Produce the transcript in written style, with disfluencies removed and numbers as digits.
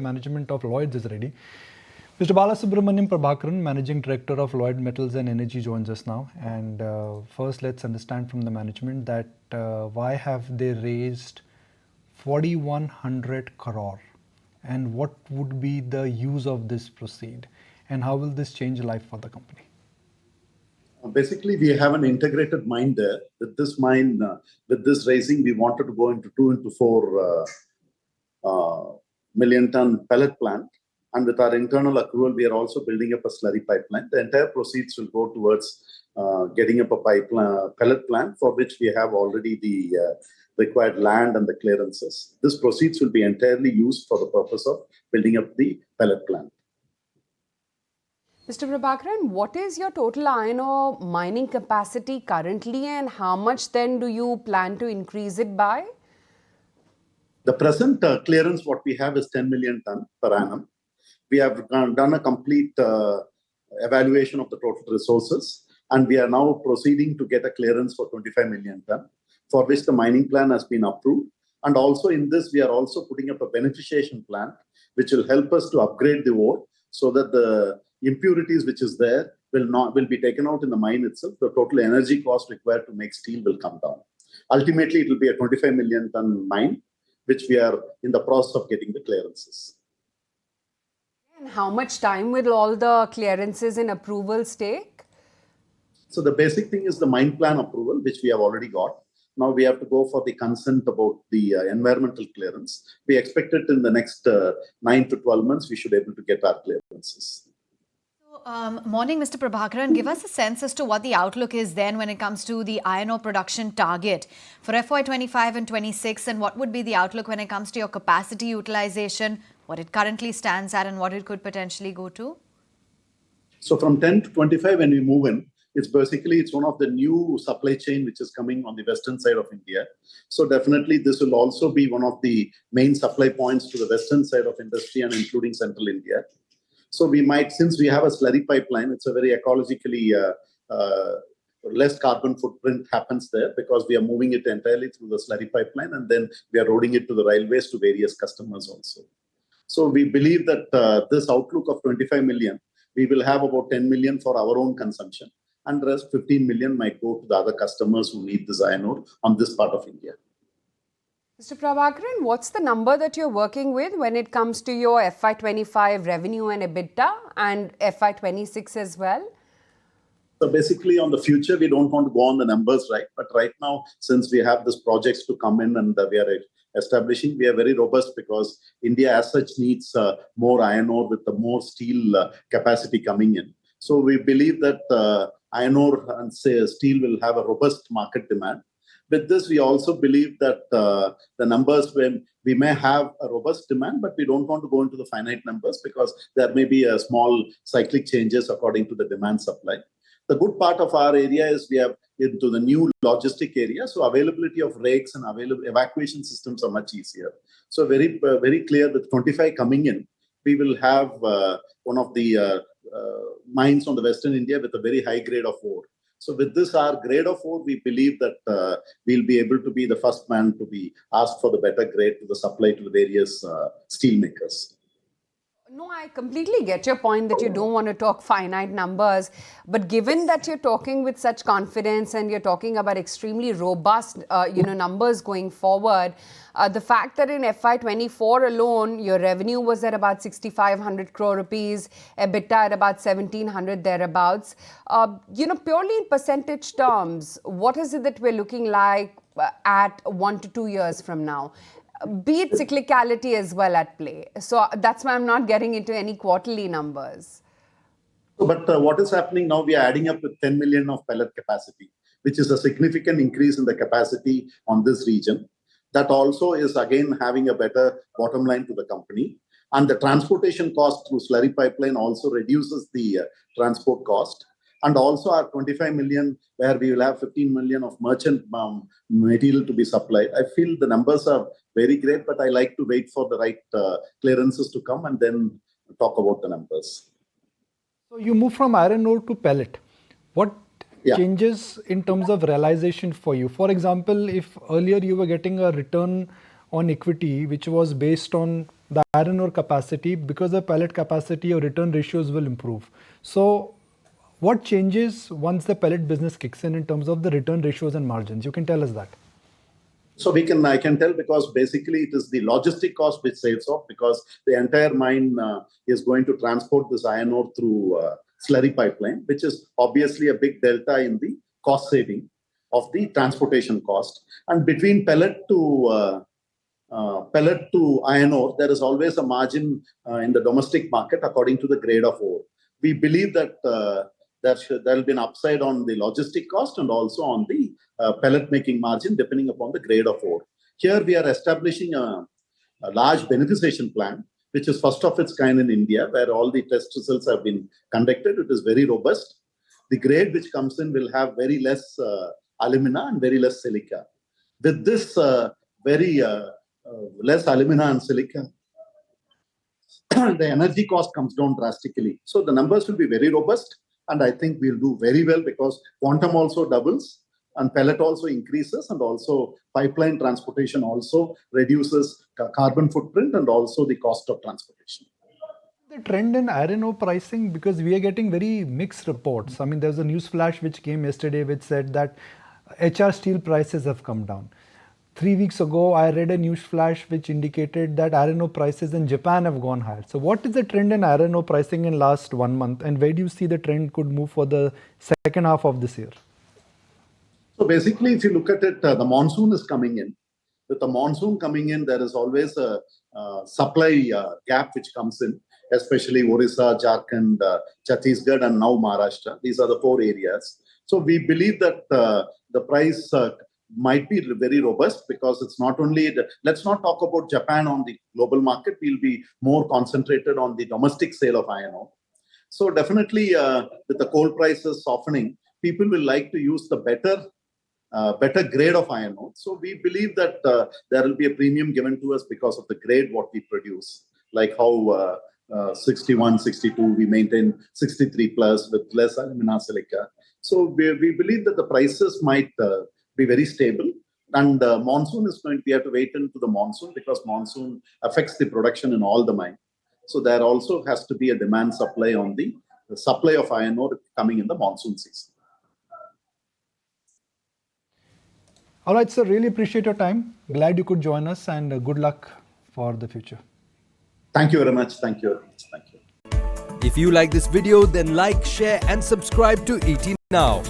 Management of Lloyds is ready. Mr. Balasubramanian Prabhakaran, Managing Director of Lloyds Metals and Energy, joins us now. And first, let's understand from the management that why have they raised 4,100 crore, and what would be the use of this proceed, and how will this change life for the company? Basically, we have an integrated mine there. With this mine, with this raising, we wanted to go into 2 into 4 million ton pellet plant. And with our internal accrual, we are also building up a slurry pipeline. The entire proceeds will go towards getting up a pellet plant, for which we have already the required land and the clearances. This proceeds will be entirely used for the purpose of building up the pellet plant. Mr. Prabhakaran, what is your total iron ore mining capacity currently, and how much then do you plan to increase it by? The present clearance what we have is 10 million ton per annum. We have done a complete evaluation of the total resources, and we are now proceeding to get a clearance for 25 million ton, for which the mining plan has been approved. And also in this, we are also putting up a beneficiation plant, which will help us to upgrade the ore so that the impurities which is there will be taken out in the mine itself. The total energy cost required to make steel will come down. Ultimately, it will be a 25 million ton mine, which we are in the process of getting the clearances. And how much time will all the clearances and approvals take? So the basic thing is the mine plan approval, which we have already got. Now we have to go for the consent about the environmental clearance. We expect it in the next 9 to 12 months, we should be able to get our clearances. Morning, Mr. Prabhakaran. Give us a sense as to what the outlook is then when it comes to the iron ore production target for FY25 and 26, and what would be the outlook when it comes to your capacity utilization, what it currently stands at and what it could potentially go to? So from 10 to 25, when we move in, it's one of the new supply chain which is coming on the western side of India. So definitely this will also be one of the main supply points to the western side of industry and including central India. So we might, since we have a slurry pipeline, it's a very ecologically less carbon footprint happens there, because we are moving it entirely through the slurry pipeline, and then we are roading it to the railways to various customers also. So we believe that this outlook of 25 million, we will have about 10 million for our own consumption, and the rest 15 million might go to the other customers who need this iron ore on this part of India. Mr. Prabhakaran, what's the number that you're working with when it comes to your FY25 revenue and EBITDA, and FY26 as well? So basically on the future, we don't want to go on the numbers, right? But right now, since we have these projects to come in and we are establishing, we are very robust, because India as such needs more iron ore with the more steel capacity coming in. So we believe that iron ore and steel will have a robust market demand. With this, we also believe that the numbers, when we may have a robust demand, but we don't want to go into the finite numbers, because there may be a small cyclic changes according to the demand supply. The good part of our area is we have into the new logistic area, so availability of rakes and evacuation systems are much easier. So very clear that 25 coming in, we will have one of the mines on the western India with a very high grade of ore. So with this, our grade of ore, we believe that we'll be able to be the first man to be asked for the better grade to the supply to the various steel makers. No, I completely get your point that you don't want to talk finite numbers. But given that you're talking with such confidence and you're talking about extremely robust numbers going forward, the fact that in FY24 alone, your revenue was at about 6,500 crore rupees, EBITDA at about 1,700 thereabouts. Purely in percentage terms, what is it that we're looking like at 1 to 2 years from now? Be it cyclicality as well at play. So that's why I'm not getting into any quarterly numbers. But what is happening now, we are adding up with 10 million of pellet capacity, which is a significant increase in the capacity on this region. That also is again having a better bottom line to the company. And the transportation cost through slurry pipeline also reduces the transport cost. And also our 25 million, where we will have 15 million of merchant material to be supplied. I feel the numbers are very great, but I like to wait for the right clearances to come and then talk about the numbers. So you move from iron ore to pellet. What changes in terms of realization for you? For example, if earlier you were getting a return on equity which was based on the iron ore capacity, because of pellet capacity, your return ratios will improve. So what changes once the pellet business kicks in terms of the return ratios and margins? You can tell us that. So I can tell, because basically it is the logistic cost which saves off, because the entire mine is going to transport this iron ore through slurry pipeline, which is obviously a big delta in the cost saving of the transportation cost. And between pellet to iron ore, there is always a margin in the domestic market according to the grade of ore. We believe that there will be an upside on the logistic cost and also on the pellet making margin depending upon the grade of ore. Here we are establishing a large beneficiation plant, which is first of its kind in India, where all the test results have been conducted. It is very robust. The grade which comes in will have very less alumina and very less silica. With this very less alumina and silica, the energy cost comes down drastically. So the numbers will be very robust, and I think we'll do very well, because quantum also doubles and pellet also increases, and also pipeline transportation also reduces carbon footprint and also the cost of transportation. The trend in iron ore pricing, because we are getting very mixed reports. I mean, there's a news flash which came yesterday which said that HR steel prices have come down. 3 weeks ago, I read a news flash which indicated that iron ore prices in Japan have gone higher. So what is the trend in iron ore pricing in last 1 month, and where do you see the trend could move for the second half of this year? So basically, if you look at it, the monsoon is coming in. With the monsoon coming in, there is always a supply gap which comes in, especially Orissa, Jharkhand, Chhattisgarh, and now Maharashtra. These are the 4 areas. So we believe that the price might be very robust, because it's not only, let's not talk about Japan on the global market. We'll be more concentrated on the domestic sale of iron ore. So definitely with the coal prices softening, people will like to use the better grade of iron ore. So we believe that there will be a premium given to us because of the grade what we produce, like how 61, 62, we maintain 63 plus with less alumina silica. So we believe that the prices might be very stable. And monsoon is going, we have to wait into the monsoon, because monsoon affects the production in all the mine. So there also has to be a demand supply on the supply of iron ore coming in the monsoon season. All right, sir, really appreciate your time. Glad you could join us, and good luck for the future. Thank you very much. Thank you very much. Thank you. If you like this video, then like, share and subscribe to ET Now.